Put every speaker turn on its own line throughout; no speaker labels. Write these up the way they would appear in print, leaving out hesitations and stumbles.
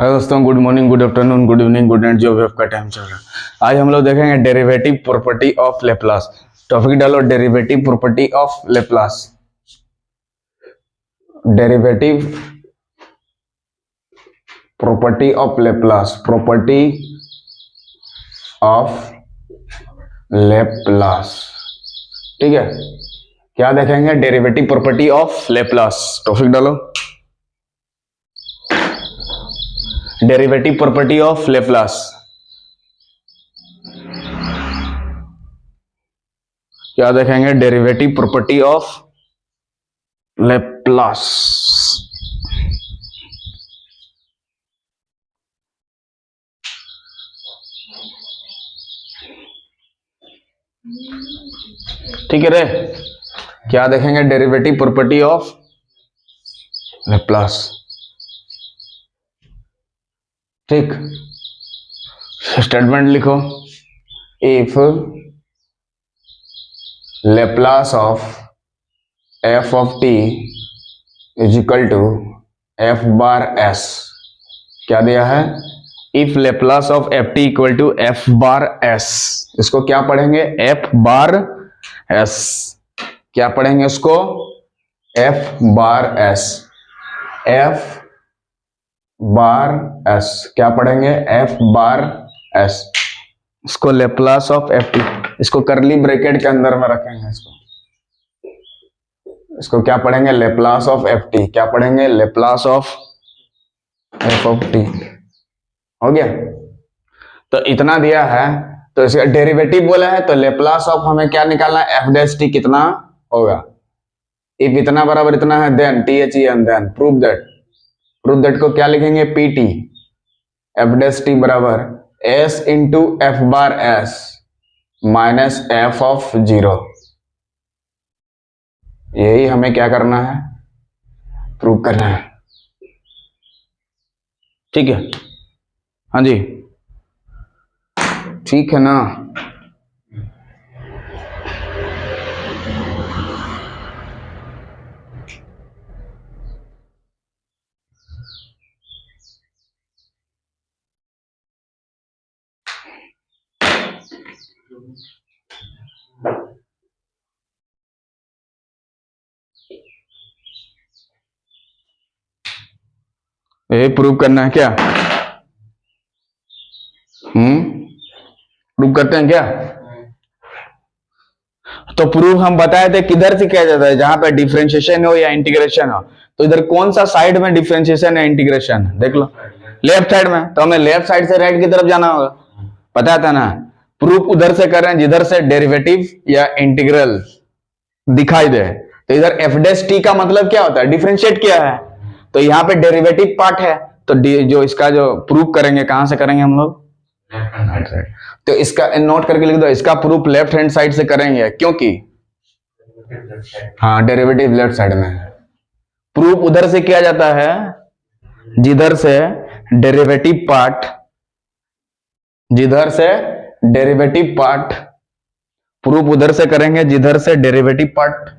Hello दोस्तों, good morning, good afternoon, good evening, good night, जो भी आपका टाइम चल रहा है। आज हम लोग देखेंगे derivative property of Laplace. Topic डालो, derivative property of Laplace. Derivative property of Laplace, property of Laplace. ठीक है, क्या देखेंगे? Derivative property of Laplace. Topic डालो, डेरिवेटिव प्रॉपर्टी ऑफ लेप्लास। क्या देखेंगे? Derivative property of Laplace. ठीक है रे, क्या देखेंगे? Derivative property of Laplace. ठीक, स्टेटमेंट लिखो, if Laplace of F of T is equal to F bar S. क्या दिया है? If Laplace of F T equal to F bar S. इसको क्या पढ़ेंगे? F bar S. क्या पढ़ेंगे इसको? F bar S. F bar S क्या पढ़ेंगे? F bar S. इसको लेप्लास ऑफ एफ टी, इसको करली ब्रैकेट के अंदर में रखेंगे। इसको क्या पढ़ेंगे? Laplace of F T. क्या पढ़ेंगे? Laplace of F of T. हो गया? तो इतना दिया है, तो इसका डेरिवेटिव बोला है, तो लेप्लास ऑफ हमें क्या निकालना है? एफ डैश टी कितना होगा? इफ इतना बराबर इतना है, then T H E N, then prove that. Prove that को क्या लिखेंगे? P T F dash T बराबर S into F bar S minus F of zero. यही हमें क्या करना है? प्रूव करना है। ठीक है? हाँ जी, ठीक है ना? ये प्रूव करना है क्या? प्रूव करते हैं क्या? तो प्रूव हम बताए थे किधर से किया जाता है? जहां पे डिफरेंशिएशन हो या इंटीग्रेशन हो। तो इधर कौन सा साइड में डिफरेंशिएशन या इंटीग्रेशन? देख लो, लेफ्ट साइड में। तो हमें लेफ्ट साइड से राइट की तरफ जाना होगा, पता था ना? प्रूफ उधर से कर रहे हैं जिधर से डेरिवेटिव या इंटीग्रल दिखाई दे। तो इधर एफ डैश टी का मतलब क्या होता है? डिफरेंशिएट किया है, तो यहाँ पे डेरिवेटिव पार्ट है। तो जो इसका जो प्रूफ करेंगे, कहां से करेंगे हम लोग? Right side. तो इसका नोट करके लिख दो, इसका प्रूफ लेफ्ट हैंड साइड से करेंगे, क्योंकि हाँ, डेरिवेटिव लेफ्ट साइड में है। प्रूफ उधर से किया जाता है जिधर से डेरिवेटिव पार्ट, जिधर से डेरिवेटिव पार्ट, प्रूफ उधर से करेंगे जिधर से डेरिवेटिव पार्ट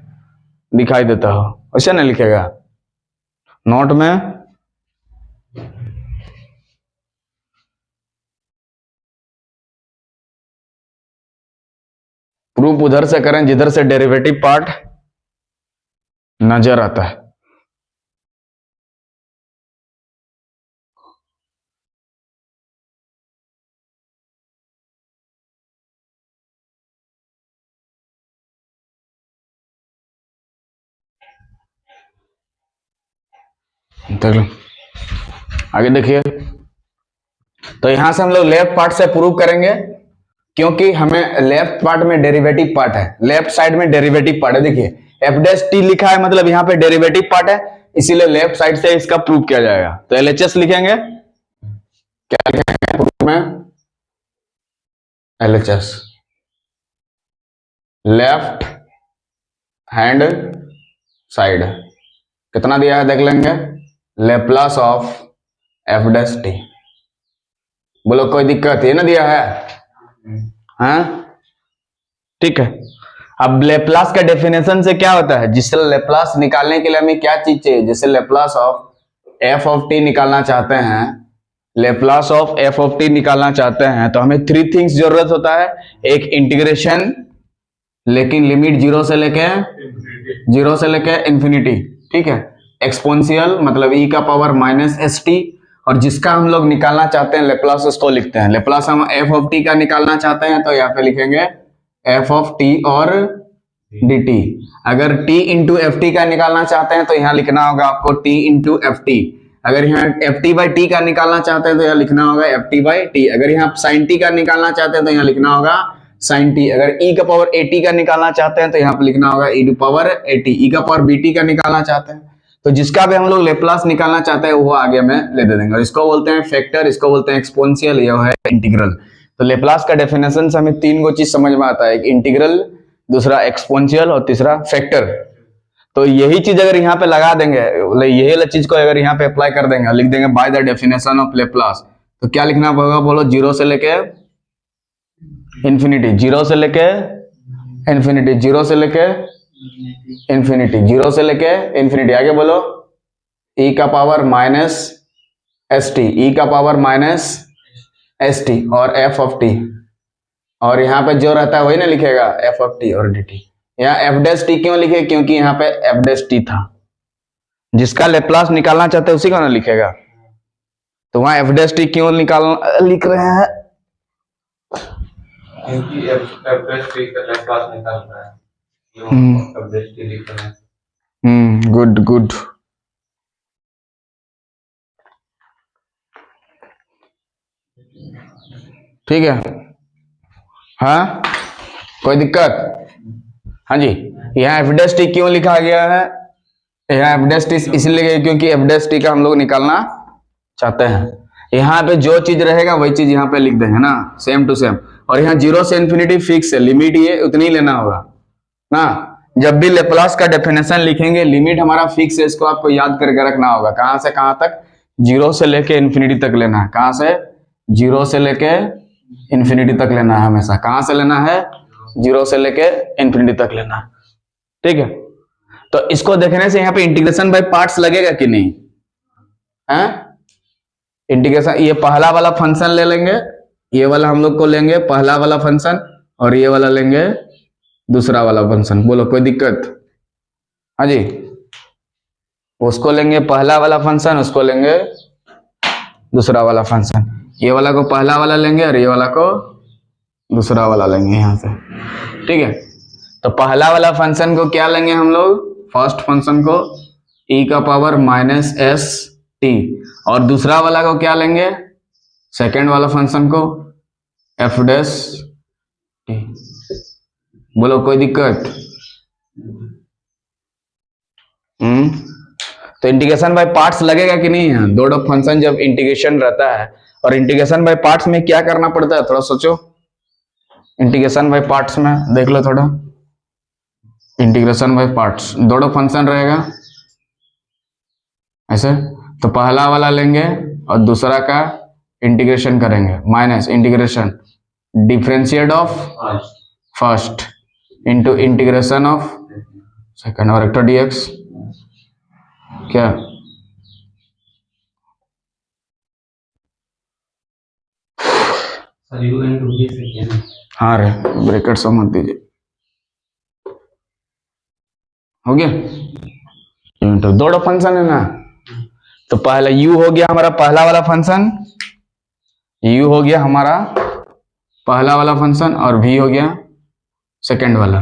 दिखाई देता हो। ऐसे नहीं लिखेगा नोट में। प्रूफ उधर से करें जिधर से डेरिवेटिव पार्ट नजर आता है। आगे देखिए, तो यहां से हम लोग लेफ्ट पार्ट से प्रूव करेंगे, क्योंकि हमें लेफ्ट पार्ट में डेरिवेटिव पार्ट है, लेफ्ट साइड में डेरिवेटिव पार्ट है। देखिए एफ डैश टी लिखा है, मतलब यहां पे डेरिवेटिव पार्ट है, इसीलिए लेफ्ट साइड से इसका प्रूव किया जाएगा। तो एलएचएस लिखेंगे, क्या लिखेंगे प्रूफ में? LHS, left hand side. कितना दिया है देख लेंगे, Laplace of F dash T. बोलो कोई दिक्कत? ये ना दिया है? हाँ, ठीक है। अब लेप्लास का डेफिनेशन से क्या होता है? जिससे लेप्लास निकालने के लिए हमें क्या चीज चाहिए? जैसे Laplace of F of T निकालना चाहते हैं, Laplace of F of T निकालना चाहते हैं तो हमें थ्री थिंग्स जरूरत होता है। एक इंटीग्रेशन, लेकिन लिमिट जीरो से लेके इंफिनिटी, ठीक है। एक्सपोनेंशियल मतलब e का पावर माइनस एस टी, और जिसका हम लोग निकालना चाहते हैं लेप्लास, उसको लिखते हैं लेप्लास। हम एफ ऑफ टी का निकालना चाहते हैं तो यहाँ पे लिखेंगे एफ ऑफ टी और डी टी। अगर t इंटू एफ टी का निकालना चाहते हैं तो यहाँ लिखना होगा आपको t इंटू एफ टी। अगर यहाँ एफ टी बाई टी का निकालना चाहते हैं तो यहाँ लिखना होगा एफ टी बाई टी। अगर यहाँ साइन टी का निकालना चाहते हैं तो यहाँ लिखना होगा साइन टी। अगर e का पावर ए टी का निकालना चाहते हैं तो यहाँ पे लिखना होगा e to power A T. e का पावर बी टी का निकालना चाहते हैं तो जिसका भी हम लोग लेप्लास निकालना चाहते हैं वो आगे में ले दे देंगे। और इसको बोलते हैं फैक्टर, इसको बोलते हैं एक्सपोनेंशियल, यह है इंटीग्रल। तो लेप्लास का डेफिनेशन से हमें तीन को चीज समझ में आता है, एक इंटीग्रल, दूसरा एक्सपोनेंशियल और तीसरा फैक्टर। तो यही चीज अगर यहाँ पे लगा देंगे, यही वाला चीज को अगर यहाँ पे अप्लाई कर देंगे, लिख देंगे bye the definition of Laplace, तो क्या लिखना होगा बोलो? जीरो से लेके इंफिनिटी, जीरो से लेके इंफिनिटी, जीरो से लेके इंफिनिटी, जीरो से लेके इंफिनिटी। आगे बोलो e का पावर माइनस एस टी, ई का पावर माइनस एस टी और एफ ऑफ टी। और यहाँ पे जो रहता है वही ना लिखेगा एफ ऑफ टी और डी टी। यहाँ एफ डैश टी क्यों लिखे? क्योंकि यहाँ पे एफ डैश टी था, जिसका लेप्लास निकालना चाहते हैं उसी का ना लिखेगा। तो वहां एफ डैश टी क्यों लिख रहे हैं?
क्योंकि एफ डैश टी का लेप्लास निकालना है, एफ डैश टी लिख रहे हैं।
Good good. ठीक है, हाँ कोई दिक्कत? हाँ जी, यहाँ एफ डैश टी क्यों लिखा गया है? यहाँ एफ डैश टी इसलिए क्योंकि एफ डैश टी का हम लोग निकालना चाहते हैं। यहाँ पे जो चीज रहेगा वही चीज यहाँ पे लिख देंगे ना, सेम टू सेम। और यहाँ जीरो से इंफिनिटी फिक्स है, लिमिट ये उतनी लेना होगा ना। जब भी लेप्लास का डेफिनेशन लिखेंगे लिमिट हमारा फिक्स है, इसको आपको याद करके रखना होगा। कहां से कहां तक? जीरो से लेके इंफिनिटी तक लेना है। कहां से? जीरो से लेके इंफिनिटी तक लेना है हमेशा। कहां से लेना है? जीरो से लेके इंफिनिटी तक लेना है, ठीक है। तो इसको देखने से यहाँ पे इंटीग्रेशन बाय पार्ट्स लगेगा कि नहीं? है इंटीग्रेशन, ये पहला वाला फंक्शन ले लेंगे, ये वाला हम लोग को लेंगे पहला वाला फंक्शन, और ये वाला लेंगे दूसरा वाला फंक्शन। बोलो कोई दिक्कत? हाँ जी, उसको लेंगे पहला वाला फंक्शन, उसको लेंगे दूसरा वाला फंक्शन। ये वाला को पहला वाला लेंगे और ये वाला को दूसरा वाला लेंगे यहाँ से, ठीक है। तो पहला वाला फंक्शन को क्या लेंगे हम लोग? फर्स्ट फंक्शन को e का पावर माइनस एस टी, और दूसरा वाला को क्या लेंगे? सेकेंड वाला फंक्शन को एफ डैश टी। बोलो कोई दिक्कत? तो इंटीग्रेशन बाय पार्ट्स लगेगा कि नहीं? है दो फंक्शन जब इंटीग्रेशन रहता है, और इंटीग्रेशन बाय पार्ट्स में क्या करना पड़ता है थोड़ा सोचो। इंटीग्रेशन बाय पार्ट्स में देख लो थोड़ा, इंटीग्रेशन बाय पार्ट्स दोनों फंक्शन रहेगा ऐसे, तो पहला वाला लेंगे और दूसरा का इंटीग्रेशन करेंगे, minus integration differentiate of first into integration of second, और वेक्टर डीएक्स क्या? हाँ रे, ब्रैकेट सब मत दीजिए, हो गया। तो दो फंक्शन है ना, तो पहला u हो गया हमारा पहला वाला फंक्शन, u हो गया हमारा पहला वाला फंक्शन, और v हो गया सेकंड वाला।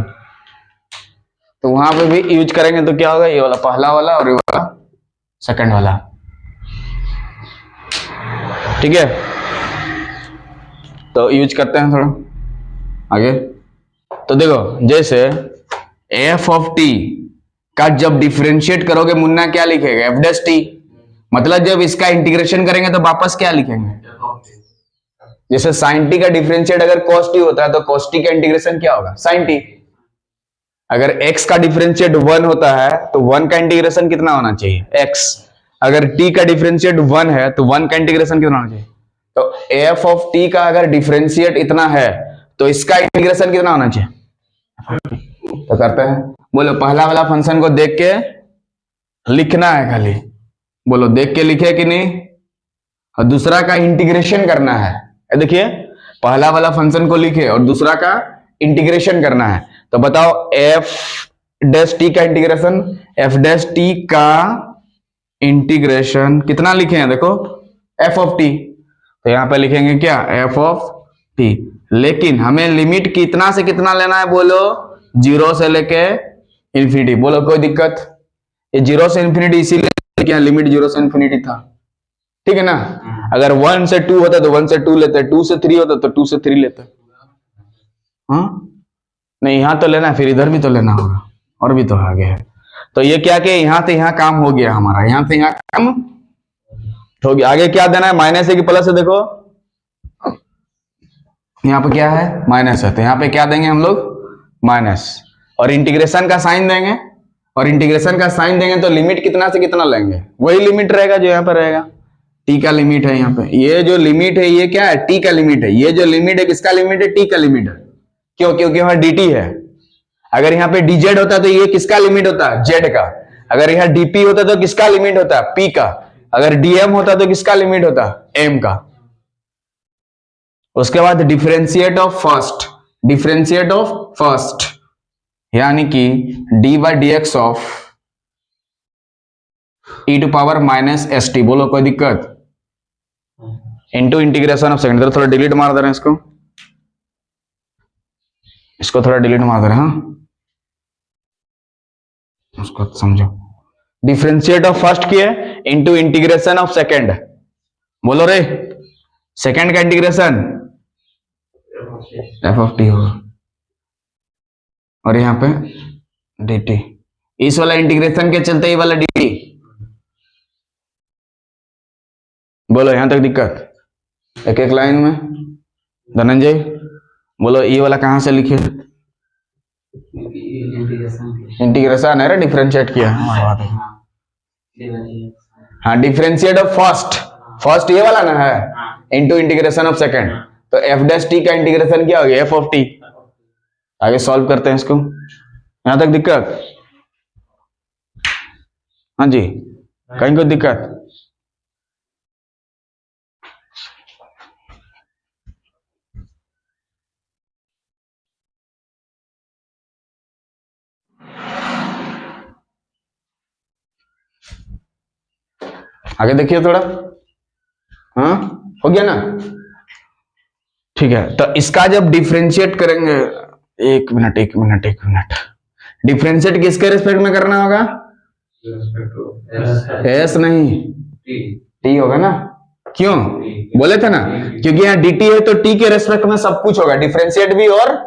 तो वहां पे भी यूज करेंगे तो क्या होगा? ये वाला पहला वाला और ये वाला सेकंड वाला, ठीक है। तो यूज करते हैं थोड़ा आगे। तो देखो जैसे एफ ऑफ टी का जब डिफरेंशिएट करोगे मुन्ना क्या लिखेगा? F dash T. मतलब जब इसका इंटीग्रेशन करेंगे तो वापस क्या लिखेंगे? जैसे साइन टी का डिफरेंशिएट अगर cos टी होता है तो cos टी का इंटीग्रेशन क्या होगा? Sine T. अगर x का डिफरेंशिएट 1 होता है तो 1 का इंटीग्रेशन कितना होना चाहिए? x। अगर t का डिफरेंशिएट 1 है तो 1 का इंटीग्रेशन कितना होना चाहिए? तो f ऑफ t का अगर डिफरेंशिएट इतना है तो इसका इंटीग्रेशन कितना होना चाहिए? तो करते हैं, बोलो पहला वाला फंक्शन को देख के लिखना है खाली। बोलो देख के लिखे कि नहीं? और दूसरा का इंटीग्रेशन करना है। देखिए पहला वाला फंक्शन को लिखे और दूसरा का इंटीग्रेशन करना है। तो बताओ एफ डैश टी का इंटीग्रेशन, एफ डैश टी का इंटीग्रेशन कितना लिखे हैं, देखो एफ ऑफ टी। तो यहां पे लिखेंगे क्या, एफ ऑफ टी। लेकिन हमें लिमिट कितना से कितना लेना है, बोलो 0 से लेके इंफिनिटी। बोलो कोई दिक्कत? ये 0 से इंफिनिटी इसीलिए क्या लिमिट 0 से इंफिनिटी था, ठीक है ना। अगर 1 से 2 होता तो 1 से 2 लेते, 2 से 3 होता तो 2 से 3 लेते। हाँ नहीं, यहां तो लेना है, फिर इधर भी तो लेना होगा, और भी तो आगे है। तो ये क्या कि यहां से यहां काम हो गया हमारा, यहां से यहां काम हो गया। आगे क्या देना है, माइनस है कि प्लस है? देखो यहाँ पे क्या है, माइनस है, तो यहाँ पे क्या देंगे हम लोग, माइनस। और इंटीग्रेशन का साइन देंगे, और इंटीग्रेशन का साइन देंगे तो लिमिट कितना से कितना लेंगे, वही लिमिट रहेगा जो यहाँ पर रहेगा, टी का लिमिट है। यहाँ पे ये जो लिमिट है ये क्या है, टी का लिमिट है। ये जो लिमिट है किसका लिमिट है, टी का लिमिट है। क्यों? क्योंकि वहां dt है। अगर यहाँ पे dz होता तो ये किसका लिमिट होता, z का। अगर यहाँ dp होता तो किसका लिमिट होता, p का। अगर dm होता तो किसका लिमिट होता, m का। उसके बाद differentiate of first, differentiate of first यानी कि D by D X of E to power minus S T. बोलो कोई दिक्कत? Into integration of second. थोड़ा डिलीट मार दे रहे हैं इसको थोड़ा डिलीट मार दे रहे हैं, हाँ उसको समझो। डिफरेंशिएट ऑफ फर्स्ट किए इंटू इंटीग्रेशन ऑफ सेकंड। बोलो रे, सेकंड का इंटीग्रेशन एफ ऑफ टी होगा, और यहाँ पे डी टी। इस वाला इंटीग्रेशन के चलते ये वाला डी टी। बोलो यहां तक दिक्कत? एक एक लाइन में धनंजय बोलो, ये वाला कहां से लिखे, इंटीग्रेशन है रे, डिफरेंशिएट किया। हाँ डिफरेंशिएट ऑफ फर्स्ट, फर्स्ट ये वाला ना है, इंटू इंटीग्रेशन ऑफ सेकंड। तो एफ डैश टी का इंटीग्रेशन क्या हो गया, एफ ऑफ टी। आगे सॉल्व करते हैं इसको, यहां तक दिक्कत? हाँ जी, कहीं कोई दिक्कत? आगे देखिए थोड़ा, हाँ हो गया ना, ठीक है। तो इसका जब डिफरेंशिएट करेंगे, एक मिनट एक मिनट एक मिनट, डिफरेंशिएट किसके रिस्पेक्ट में करना होगा, एस नहीं टी होगा ना। क्यों बोले थे ना, क्योंकि यहाँ dt है तो t के रेस्पेक्ट में सब कुछ होगा, डिफरेंशिएट भी और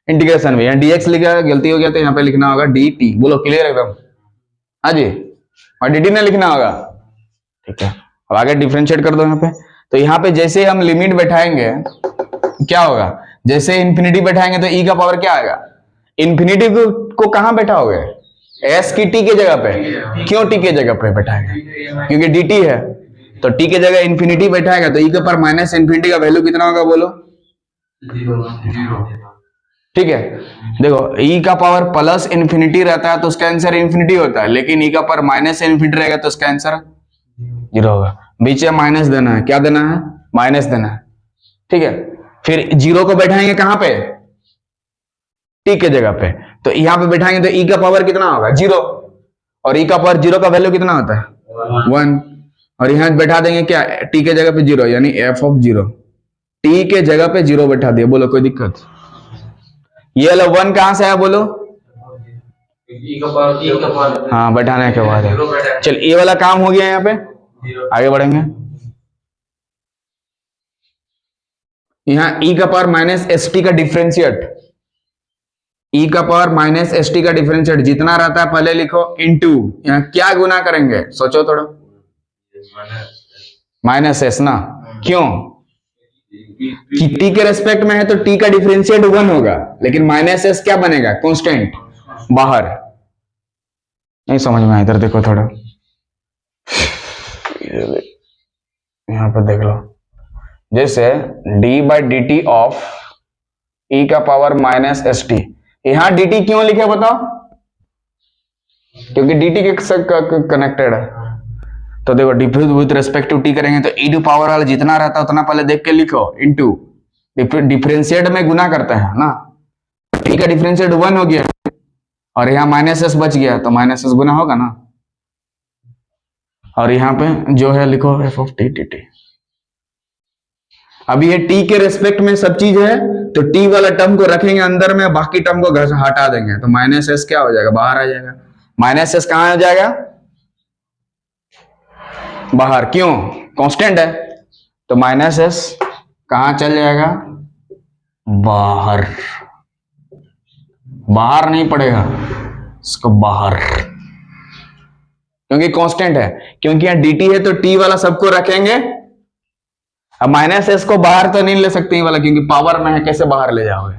इंटीग्रेशन भी। यहाँ dx लिखा गलती हो गया तो यहाँ पे लिखना होगा dt। बोलो क्लियर एकदम? हाँ जी, और dt ने लिखना होगा, ठीक है। अब आगे डिफरेंशिएट कर दो यहाँ पे। तो यहाँ पे जैसे हम लिमिट बैठाएंगे क्या होगा, जैसे इंफिनिटी बैठाएंगे तो e का पावर क्या आएगा, इंफिनिटी को कहां बैठाओगे, s की t के जगह पे। क्यों t के जगह पे बैठाएंगे, क्योंकि dt है, तो t के जगह इंफिनिटी बैठाएगा तो e के पावर माइनस इंफिनिटी का वैल्यू कितना होगा, बोलो 0। ठीक है, देखो e का पावर प्लस इंफिनिटी रहता है तो उसका आंसर इंफिनिटी होता है, लेकिन e का पावर माइनस इंफिनिटी रहेगा तो उसका आंसर 0 होगा। बीच में माइनस देना है, क्या देना है, माइनस देना है, ठीक है। फिर 0 को बैठाएंगे कहां पे, t के जगह पे, तो यहां पे बैठाएंगे तो e का पावर कितना होगा 0, और e का पावर 0 का वैल्यू कितना होता है 1, और यहां बैठा देंगे क्या, t के जगह पे 0 यानी f ऑफ 0, t के जगह पे 0 बैठा दिया। बोलो कोई दिक्कत? ये वाला 1 कहां से आया, बोलो हाँ बैठाने के बाद। चल ये वाला काम हो गया, यहाँ पे आगे बढ़ेंगे। यहाँ e का पावर माइनस एस टी का डिफरेंशिएट, e का पावर माइनस एस टी का डिफरेंशिएट जितना रहता है पहले लिखो, इनटू यहाँ क्या गुना करेंगे, सोचो थोड़ा, माइनस एस ना। क्यों कि t के रेस्पेक्ट में है तो t का डिफरेंशिएट 1 होगा, लेकिन माइनस एस क्या बनेगा, कांस्टेंट बाहर। नहीं समझ में आया, इधर देखो थोड़ा, यहां पर देख लो, जैसे d by D T of e का पावर माइनस एस टी। यहां dt क्यों लिखे बताओ, क्योंकि dt के साथ कनेक्टेड है, तो देखो diffuse with respect to T करेंगे तो e टू पावर वाला जितना रहता है उतना पहले देख के लिखो, इनटू डिफरेंशिएट में गुना करते हैं ना, t का डिफरेंशिएट 1 हो गया और यहाँ माइनस एस बच गया तो माइनस एस गुना होगा ना, और यहाँ पे जो है लिखो F of T T T. अभी ये t के रेस्पेक्ट में सब चीज है तो t वाला टर्म को रखेंगे अंदर में, बाकी टर्म को घर से हटा देंगे तो माइनस एस क्या हो जाएगा, बाहर आ जाएगा। माइनस एस कहां आ जाएगा, बाहर, क्यों, कांस्टेंट है तो माइनस एस कहां चल जाएगा, बाहर, बाहर नहीं पड़ेगा इसको, बाहर, क्योंकि कांस्टेंट है, क्योंकि यहाँ dt है तो t वाला सबको रखेंगे। अब माइनस एस को बाहर तो नहीं ले सकते वाला क्योंकि पावर में है, कैसे बाहर ले जाओगे।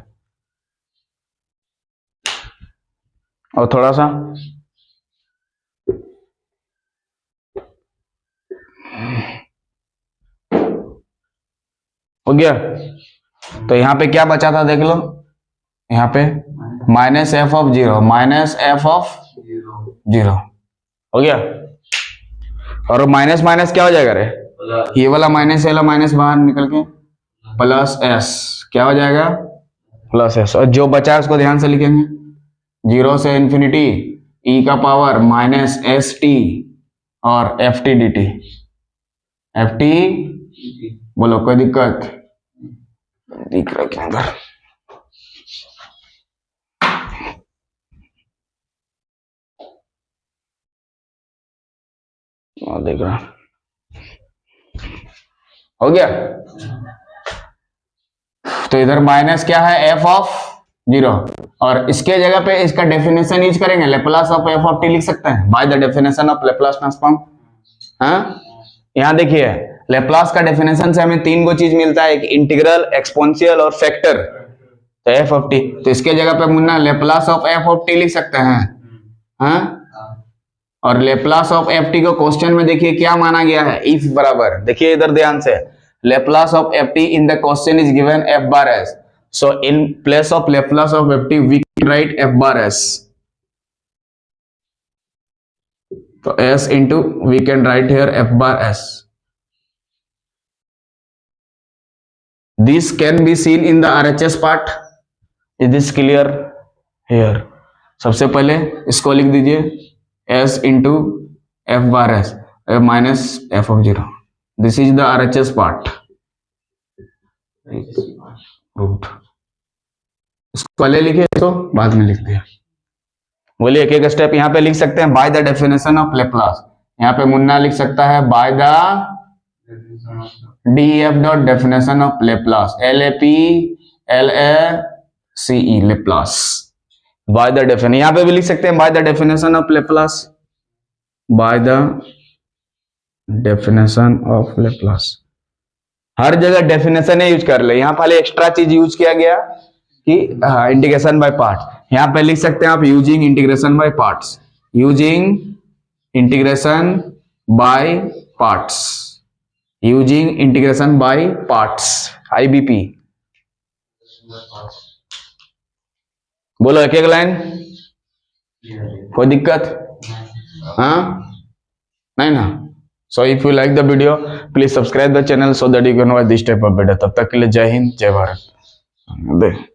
और थोड़ा सा हो गया, तो यहां पे क्या बचा था देख लो, यहाँ पे minus F of zero, minus F of zero हो गया, और माइनस माइनस क्या हो जाएगा रे, ये वाला माइनस, वाला माइनस बाहर निकल के प्लस एस, क्या हो जाएगा, प्लस एस, और जो बचा है उसको ध्यान से लिखेंगे, 0 से इन्फिनिटी e का पावर माइनस एस टी और F T D T, F T, बोलो कोई दिक्कत दिख रहा क्या अंदर, देख रहा हो गया। तो इधर माइनस क्या है, एफ ऑफ जीरो, और इसके जगह पे इसका डेफिनेशन यूज करेंगे, Laplace of F of T लिख सकते हैं by the definition of Laplace transform. हाँ, यहां देखिए लेप्लास का डेफिनेशन से हमें 3 को चीज मिलता है, एक इंटीग्रल, एक्सपोनेंशियल और फैक्टर, तो एफ ऑफ टी, तो इसके जगह पे Munna Laplace of F of T लिख सकते हैं। हाँ, और लेप्लास ऑफ एफ टी को क्वेश्चन में देखिए क्या माना गया है, इफ बराबर, देखिए इधर ध्यान से, Laplace of F T in the question is given F bar S, so in place of Laplace of F T we can write F bar S, तो S into we can write here F bar S, this can be seen in the RHS part, is this clear here, सबसे पहले इसको लिख दीजिए s into f bar s minus f of 0, this is the RHS part, root, इसको पहले लिखे तो बाद में लिख दिया, बोलिए एक एक स्टेप यहाँ पे लिख सकते हैं, by the definition of Laplace, यहाँ पे मुन्ना लिख सकता है by the DEF dot definition of Laplace, LAPLACE Laplace, by the definition, यहां पे भी लिख सकते हैं by the definition of Laplace, by the definition of Laplace, हर जगह डेफिनेशन ही यूज कर ले, यहां पहले एक्स्ट्रा चीज यूज किया गया कि इंटीग्रेशन बाय पार्ट, यहां पे लिख सकते हैं आप using integration by parts, using integration by parts, using integration by parts, IBP, बोलो एक एक लाइन, कोई दिक्कत, हाँ नहीं ना, so if you like the video please subscribe the channel so that you can watch this type of video, तब तक के लिए जय हिंद जय भारत।